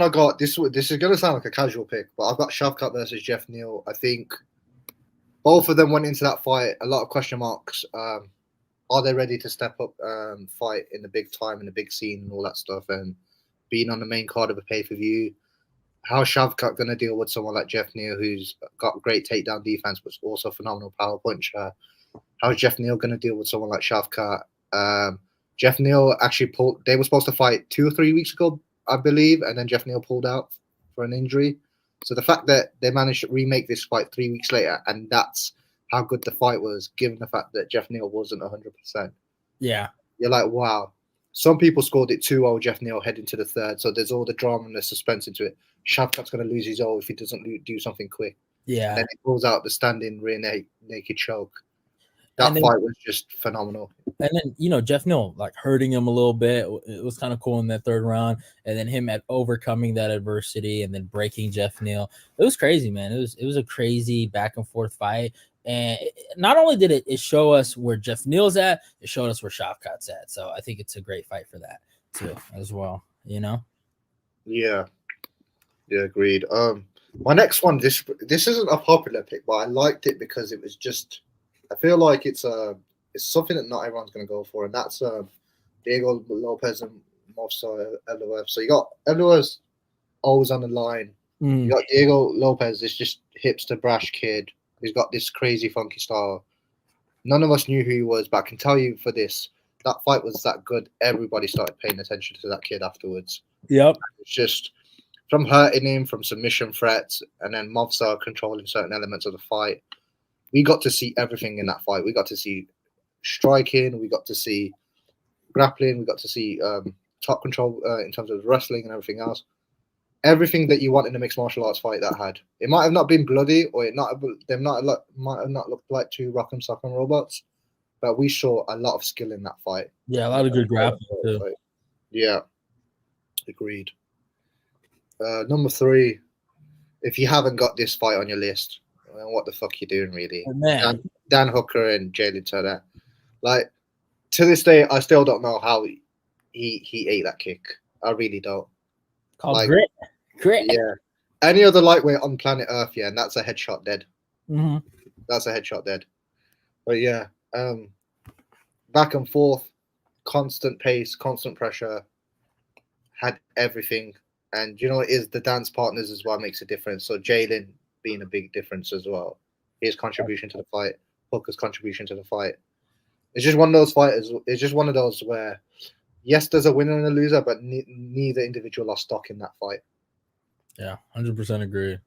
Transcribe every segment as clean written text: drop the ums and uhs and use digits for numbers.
I got this. This is gonna sound like a casual pick, but I've got Shavkat versus Jeff Neal. I think both of them went into that fight. A lot of question marks. Are they ready to step up, fight in the big time, in the big scene, and all that stuff, and being on the main card of a pay per view? How's Shavkat going to deal with someone like Jeff Neal, who's got great takedown defense, but also phenomenal power puncher? How's Jeff Neal going to deal with someone like Shavkat? Jeff Neal actually pulled. They were supposed to fight 2 or 3 weeks ago, I believe, and then Jeff Neal pulled out for an injury. So the fact that they managed to remake this fight 3 weeks later, and that's how good the fight was, given the fact that Jeff Neal wasn't 100%. Yeah. You're like, wow. Some people scored it 2-0, Jeff Neal heading to the third. So there's all the drama and the suspense into it. Shavkat's going to lose his O if he doesn't do something quick. Yeah. And then he pulls out the standing rear naked choke. That fight was just phenomenal. And then, Jeff Neal, like, hurting him a little bit. It was kind of cool in that third round. And then him overcoming that adversity and then breaking Jeff Neal. It was crazy, man. It was a crazy back and forth fight. And not only did it show us where Jeff Neal's at, it showed us where Shavkat's at. So I think it's a great fight for that too, as well. Yeah, agreed. My next one, this isn't a popular pick, but I liked it because it was just. I feel like it's something that not everyone's going to go for, and that's Diego Lopez and Movsar Evloev. So you got Evloev always on the line. You got Diego Lopez, this just hipster brash kid. He's got this crazy funky style. None of us knew who he was, but I can tell you for this, that fight was that good. Everybody started paying attention to that kid afterwards. Yep. It's just from hurting him, from submission threats, and then Movsar controlling certain elements of the fight. We got to see everything in that fight. We got to see striking. We got to see grappling. We got to see top control in terms of wrestling and everything else. Everything that you want in a mixed martial arts fight that had. It might have not been bloody, or might have not looked like two rock'em sock'em robots, but we saw a lot of skill in that fight. Yeah, a lot of good grappling too. Yeah, agreed. Number 3, if you haven't got this fight on your list, well, what the fuck you doing, really? Oh, Dan Hooker and Jalen Turner. Like, to this day, I still don't know how he ate that kick. I really don't. Called grit. Yeah. Any other lightweight on planet Earth, yeah, and that's a headshot dead. Mm-hmm. That's a headshot dead. But yeah, back and forth, constant pace, constant pressure, had everything. And you know, it is the dance partners as well makes a difference. So Jalen being a big difference as well. His contribution to the fight, Hooker's contribution to the fight. It's just one of those fighters. It's just one of those where, yes, there's a winner and a loser, but neither individual lost stock in that fight. Yeah, 100% agree.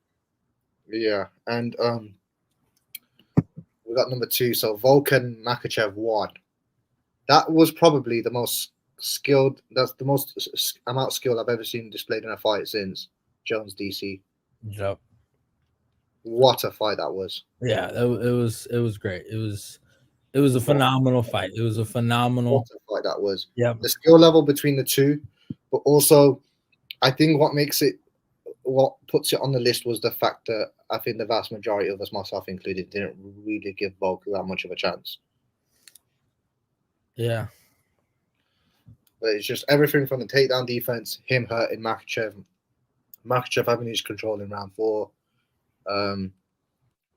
Yeah, and we got number 2. So Volkan Makhachev won. That was probably the most skilled. That's the most amount of skill I've ever seen displayed in a fight since Jones DC. Yep. What a fight that was! Yeah, it was great. It was a phenomenal fight. It was a phenomenal fight that was. Yeah, the skill level between the two, but also, I think what puts it on the list was the fact that I think the vast majority of us, myself included, didn't really give Volk that much of a chance. Yeah. But it's just everything from the takedown defense, him hurting Makhachev having his control in round 4,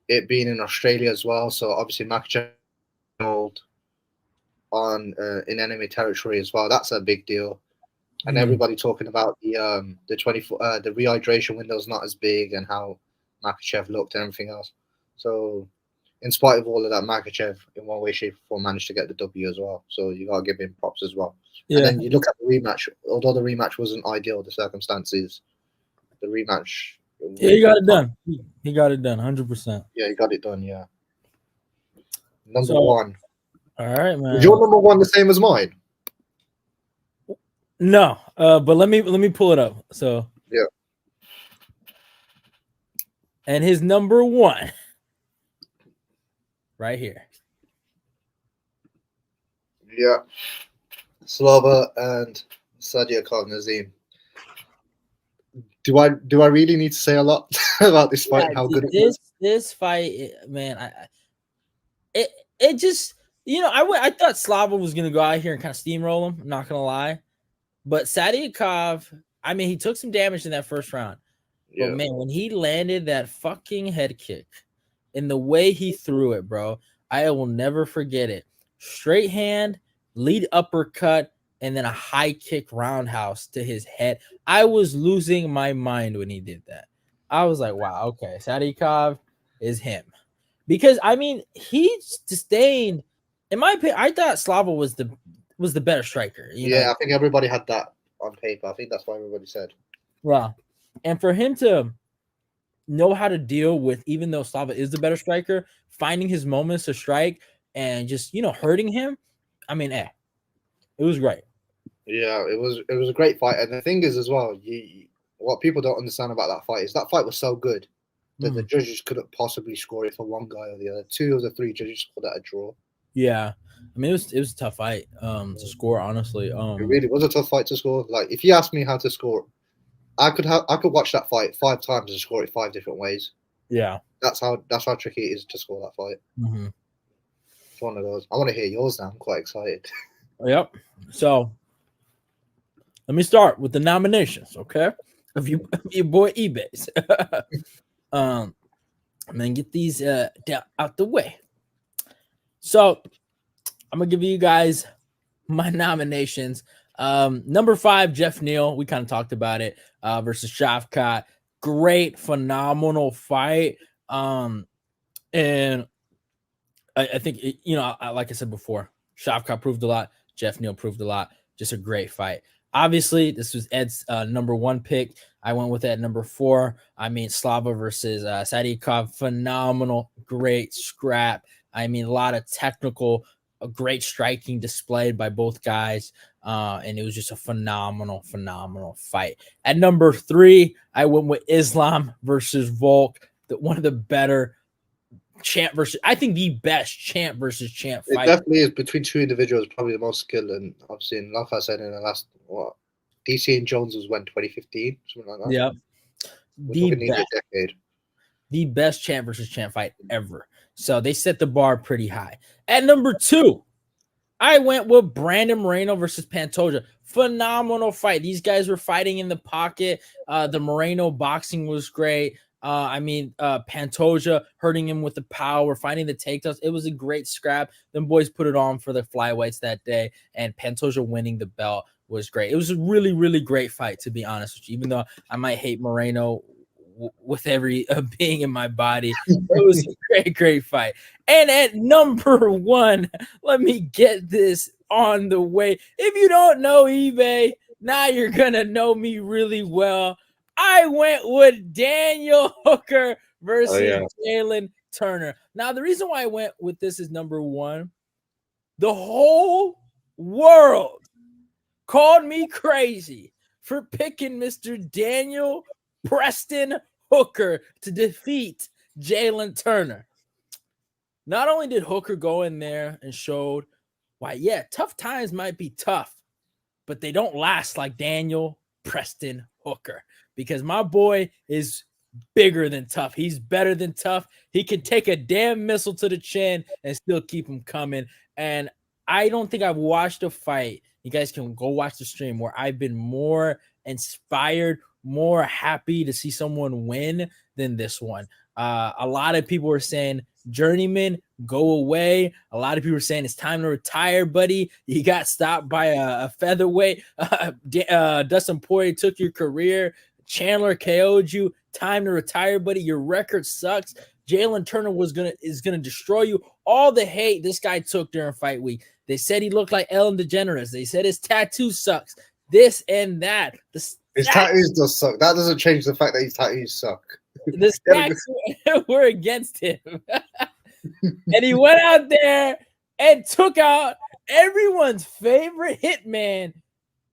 it being in Australia as well. So obviously Makhachev on in enemy territory as well. That's a big deal. And everybody talking about the rehydration window's not as big and how Makhachev looked and everything else. So in spite of all of that, Makhachev in one way, shape, or form managed to get the W as well. So you gotta give him props as well. Yeah. And then you look at the rematch. Although the rematch wasn't ideal, the circumstances, the rematch. Yeah, he got it done. He got it done, 100%. Yeah, he got it done. Yeah. Number 1. All right, man. Is your number 1 the same as mine? No, but let me pull it up. So yeah. And his number 1, right here. Yeah. Slava and Sadiakov Nazim. Do I really need to say a lot about this fight? Yeah, how good it was? This fight, man, it just, I thought Slava was gonna go out here and kind of steamroll him. I'm not gonna lie, but Sadiakov, I mean, he took some damage in that first round. But Yeah. man, when he landed that fucking head kick and the way he threw it, bro, I will never forget it. Straight hand, lead uppercut, and then a high kick roundhouse to his head. I was losing my mind when he did that. I was like, wow, okay, Sadikov is him. Because I mean, he sustained, in my opinion, I thought Slava was the better striker. You know? I think everybody had that on paper. I think that's what everybody said. Well, and for him to know how to deal with, even though Slava is the better striker, finding his moments to strike and just hurting him. I mean, it was great. Yeah, it was a great fight, and the thing is as well, what people don't understand about that fight is that fight was so good that the judges couldn't possibly score it for one guy or the other. 2 of the 3 judges scored at a draw. Yeah, I mean it was a tough fight to score. Honestly, it really was a tough fight to score. Like if you ask me how to score, I could watch that fight 5 times and score it 5 different ways. Yeah, that's how tricky it is to score that fight. Mm-hmm. It's one of those. I want to hear yours now. I'm quite excited. Yep. So let me start with the nominations, okay? Of your boy eBay's. And then get these out the way. So I'm gonna give you guys my nominations. Number 5, Jeff Neal. We kind of talked about it versus Shavkat. Great, phenomenal fight. And I think like I said before, Shavkat proved a lot. Jeff Neal proved a lot. Just a great fight. Obviously, this was Ed's number 1 pick. I went with that number 4. I mean, Slava versus Sadikov, phenomenal, great scrap. I mean, a lot of technical, great striking displayed by both guys. And it was just a phenomenal fight. At number 3, I went with Islam versus Volk, one of the better champ versus, I think the best champ versus champ fight. It definitely is between 2 individuals, probably the most skilled, and I've seen, like I said, in the last DC and Jones was when 2015, something like that. Yeah, decade. The best champ versus champ fight ever. So they set the bar pretty high. At number 2, I went with Brandon Moreno versus Pantoja. Phenomenal fight. These guys were fighting in the pocket. The Moreno boxing was great. Pantoja hurting him with the power, finding the takedowns. It was a great scrap. Them boys put it on for the flyweights that day, and Pantoja winning the belt was great. It was a really, really great fight, to be honest with you, even though I might hate Moreno with every being in my body. It was a great fight. And at number 1, let me get this on the way. If you don't know eBay, now you're going to know me really well. I went with Daniel Hooker versus Jalen Turner. Now, the reason why I went with this is number 1. The whole world called me crazy for picking Mr. Daniel Preston Hooker to defeat Jalen Turner. Not only did Hooker go in there and showed why, tough times might be tough, but they don't last like Daniel Preston Hooker, because my boy is bigger than tough. He's better than tough. He can take a damn missile to the chin and still keep him coming. And I don't think I've watched a fight. You guys can go watch the stream where I've been more inspired, more happy to see someone win than this one. A lot of people were saying, Journeyman, go away. A lot of people were saying it's time to retire, buddy. You got stopped by a featherweight. Dustin Poirier took your career. Chandler KO'd you. Time to retire, buddy. Your record sucks. Jalen Turner is gonna destroy you. All the hate this guy took during fight week. They said he looked like Ellen DeGeneres. They said his tattoo sucks. This and that. His tattoos does suck. That doesn't change the fact that his tattoos suck. The stats were against him. And he went out there and took out everyone's favorite hitman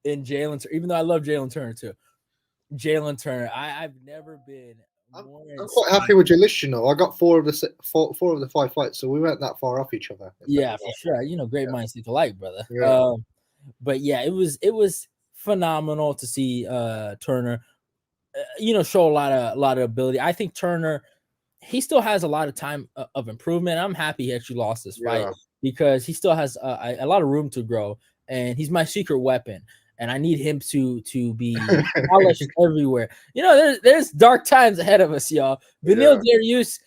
in Jalen Turner, even though I love Jalen Turner too. Jalen Turner, I've never been more I'm quite happy with your list, I got 4 of the 5 fights, so we weren't that far off each other. Yeah, for sure. Great minds think alike, brother. Yeah. But yeah, it was phenomenal to see Turner show a lot of ability. I think Turner, he still has a lot of time of improvement. I'm happy he actually lost this fight because he still has a lot of room to grow, and he's my secret weapon. and I need him to be polished everywhere. You know, there's dark times ahead of us, y'all. Beneil Dariush,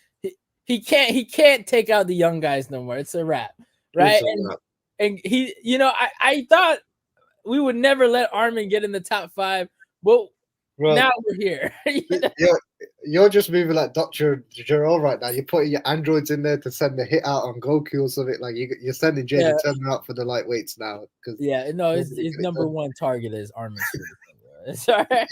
he can't take out the young guys no more. It's a wrap, right? And he, you know, I thought we would never let Arman get in the top 5, but now we're here. You're just moving like Dr. Jarrell right now. You're putting your androids in there to send the hit out on Goku or something. Like you're sending Jaden Turner out for the lightweights now. His number one target is Arman. It's all right.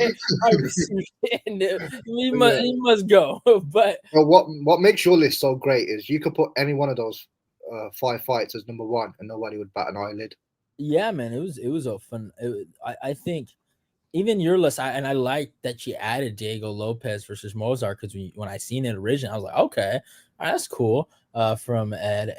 He must go. But what makes your list so great is you could put any one of those 5 fights as number 1, and nobody would bat an eyelid. Yeah, man, it was a fun. I think. Even your list, I like that you added Diego Lopez versus Mozart, because when I seen it originally, I was like, okay, all right, that's cool. From Ed,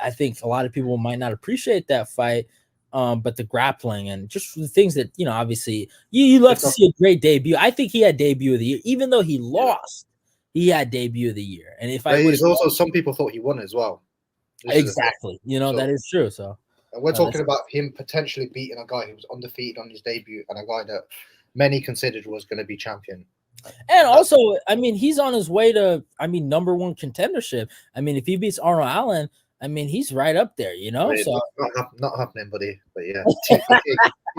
I think a lot of people might not appreciate that fight, but the grappling and just the things that, you know, obviously you love to see a great debut. I think he had debut of the year, even though he lost. He had debut of the year, and some people thought he won as well. Exactly, you know, that is true. So. And we're talking about him potentially beating a guy who was undefeated on his debut and a guy that many considered was going to be champion. And also, I mean, he's on his way to, number 1 contendership. I mean, if he beats Arnold Allen, I mean, he's right up there, you know. So not happening, buddy. But yeah,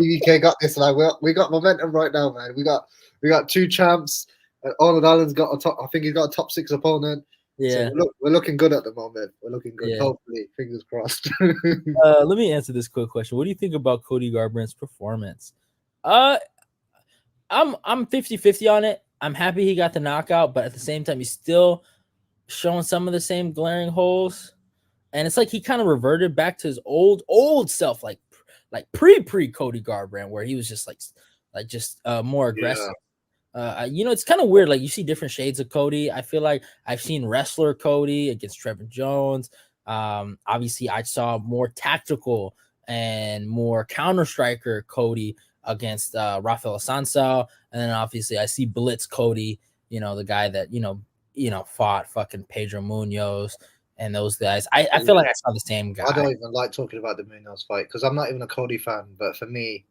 TVK got this. Like we got momentum right now, man. We got 2 champs. Arnold Allen's got I think he's got a top 6 opponent. Yeah, so we're looking good at the moment. We're looking good. Yeah. Hopefully, fingers crossed. Let me answer this quick question. What do you think about Cody Garbrandt's performance? I'm 50-50 on it. I'm happy he got the knockout, but at the same time, he's still showing some of the same glaring holes. And it's like he kind of reverted back to his old self, like pre Cody Garbrandt, where he was just more aggressive. Yeah. You know, it's kind of weird. Like, you see different shades of Cody. I feel like I've seen wrestler Cody against Trevor Jones. Obviously, I saw more tactical and more counter striker Cody against Rafael Assunção. And then obviously I see Blitz Cody, you know, the guy that, you know, fought fucking Pedro Munoz and those guys. I feel like I saw the same guy. I don't even like talking about the Munoz fight because I'm not even a Cody fan. But for me,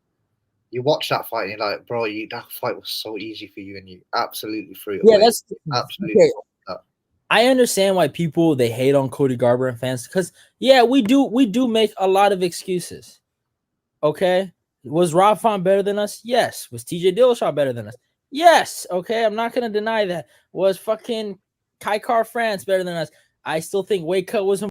you watch that fight and you're like, bro, that fight was so easy for you and you absolutely threw it away. That's absolutely. Okay. I understand why people, they hate on Cody Garbrandt fans because, yeah, we do make a lot of excuses. Okay? Was Rob Font better than us? Yes. Was TJ Dillashaw better than us? Yes. Okay? I'm not going to deny that. Was fucking Kai Car France better than us? I still think Wade Cut was